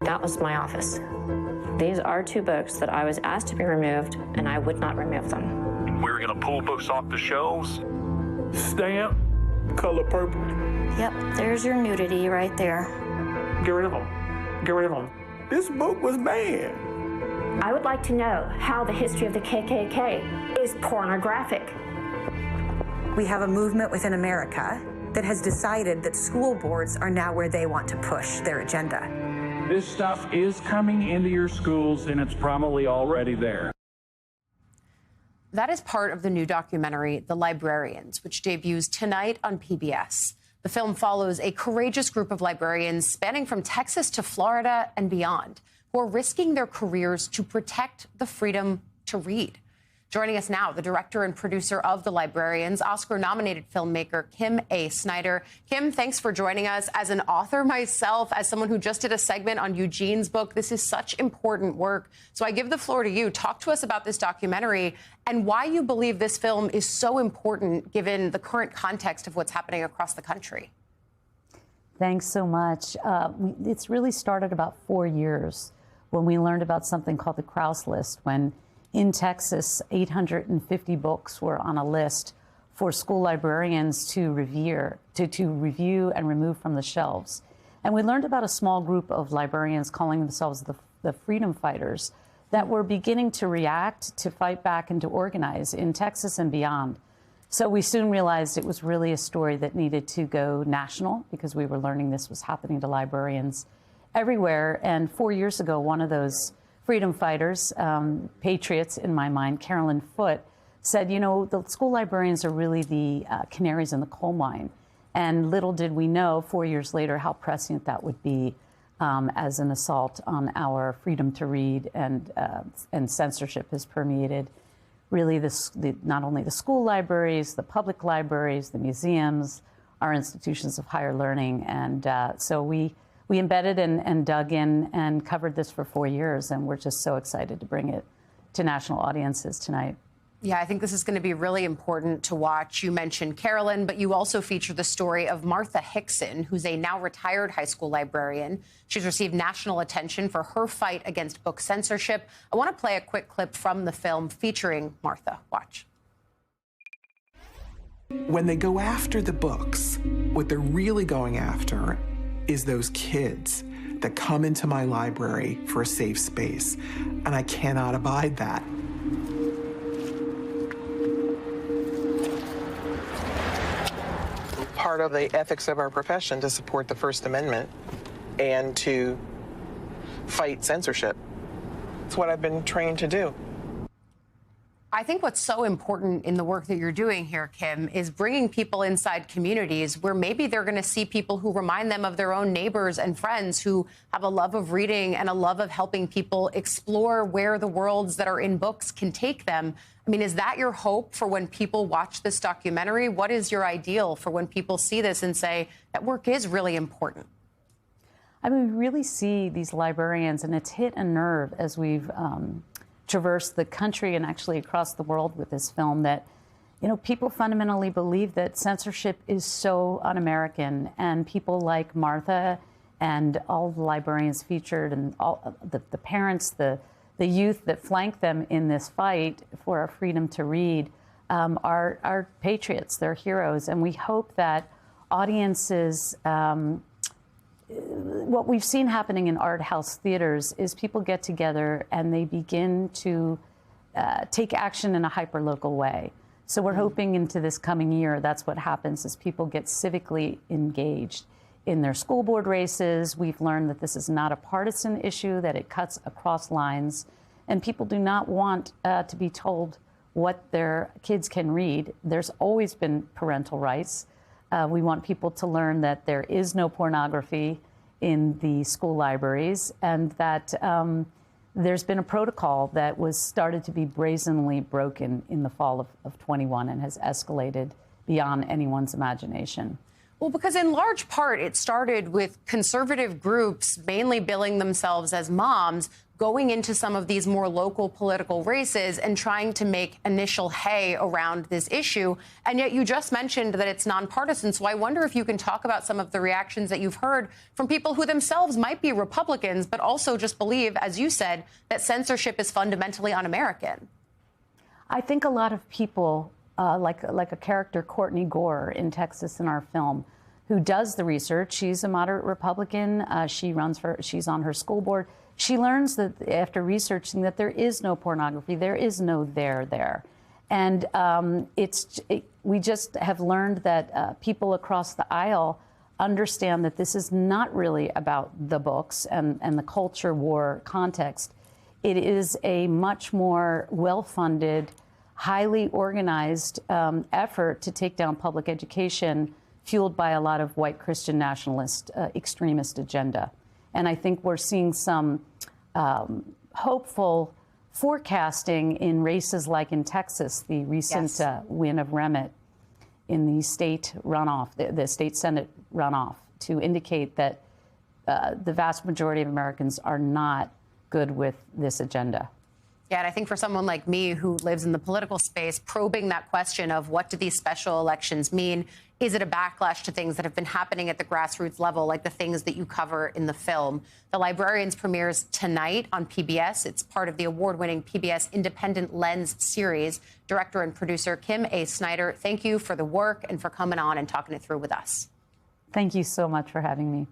That was my office. These are two books that I was asked to be removed, and I would not remove them. We were going to pull books off the shelves. Stamp, color purple. Yep, there's your nudity right there. Get rid of them. Get rid of them. This book was banned. I would like to know how the history of the KKK is pornographic. We have a movement within America that has decided that school boards are now where they want to push their agenda. This stuff is coming into your schools, and it's probably already there. That is part of the new documentary, The Librarians, which debuts tonight on PBS. The film follows a courageous group of librarians spanning from Texas to Florida and beyond, who are risking their careers to protect the freedom to read. Joining us now, the director and producer of The Librarians, Oscar-nominated filmmaker Kim A. Snyder. Kim, thanks for joining us. As an author myself, as someone who just did a segment on Eugene's book, this is such important work. So I give the floor to you. Talk to us about this documentary and why you believe this film is so important given the current context of what's happening across the country. Thanks so much. It's really started about 4 years when we learned about something called the Krause List, when in Texas, 850 books were on a list for school librarians to review and remove from the shelves. And we learned about a small group of librarians calling themselves the Freedom Fighters that were beginning to react, to fight back, and to organize in Texas and beyond. So we soon realized it was really a story that needed to go national, because we were learning this was happening to librarians everywhere. And 4 years ago, one of those freedom fighters, patriots in my mind, Carolyn Foote, said, you know, the school librarians are really the canaries in the coal mine. And little did we know 4 years later how prescient that would be as an assault on our freedom to read, and censorship has permeated really not only the school libraries, the public libraries, the museums, our institutions of higher learning. And so we embedded and dug in and covered this for 4 years, and we're just so excited to bring it to national audiences tonight. Yeah, I think this is going to be really important to watch. You mentioned Carolyn, but you also feature the story of Martha Hickson, who's a now retired high school librarian. She's received national attention for her fight against book censorship. I want to play a quick clip from the film featuring Martha. Watch. When they go after the books, what they're really going after is those kids that come into my library for a safe space, and I cannot abide that. Part of the ethics of our profession to support the First Amendment and to fight censorship. It's what I've been trained to do. I think what's so important in the work that you're doing here, Kim, is bringing people inside communities where maybe they're going to see people who remind them of their own neighbors and friends who have a love of reading and a love of helping people explore where the worlds that are in books can take them. I mean, is that your hope for when people watch this documentary? What is your ideal for when people see this and say that work is really important? I mean, we really see these librarians, and it's hit a nerve as we've traverse the country and actually across the world with this film, that, you know, people fundamentally believe that censorship is so un-American, and people like Martha and all the librarians featured and all the parents, the youth that flank them in this fight for our freedom to read are patriots, they're heroes. And we hope that audiences, what we've seen happening in art house theaters is people get together and they begin to take action in a hyper-local way. So we're hoping into this coming year, that's what happens, is people get civically engaged in their school board races. We've learned that this is not a partisan issue, that it cuts across lines, and people do not want to be told what their kids can read. There's always been parental rights. We want people to learn that there is no pornography in the school libraries, and that there's been a protocol that was started to be brazenly broken in the fall of 21 and has escalated beyond anyone's imagination. Well, because in large part, it started with conservative groups mainly billing themselves as moms going into some of these more local political races and trying to make initial hay around this issue. And yet you just mentioned that it's nonpartisan. So I wonder if you can talk about some of the reactions that you've heard from people who themselves might be Republicans, but also just believe, as you said, that censorship is fundamentally un-American. I think a lot of people, like a character, Courtney Gore in Texas in our film, who does the research. She's a moderate Republican. She's on her school board. She learns that after researching that there is no pornography, there is no there. And we just have learned that people across the aisle understand that this is not really about the books and the culture war context. It is a much more well-funded, highly organized effort to take down public education, fueled by a lot of white Christian nationalist extremist agenda. And I think we're seeing some hopeful forecasting in races like in Texas, the recent win of Remitt in the state runoff, the state Senate runoff, to indicate that the vast majority of Americans are not good with this agenda. Yeah, and I think for someone like me who lives in the political space, probing that question of what do these special elections mean? Is it a backlash to things that have been happening at the grassroots level, like the things that you cover in the film? The Librarians premieres tonight on PBS. It's part of the award-winning PBS Independent Lens series. Director and producer Kim A. Snyder, thank you for the work and for coming on and talking it through with us. Thank you so much for having me.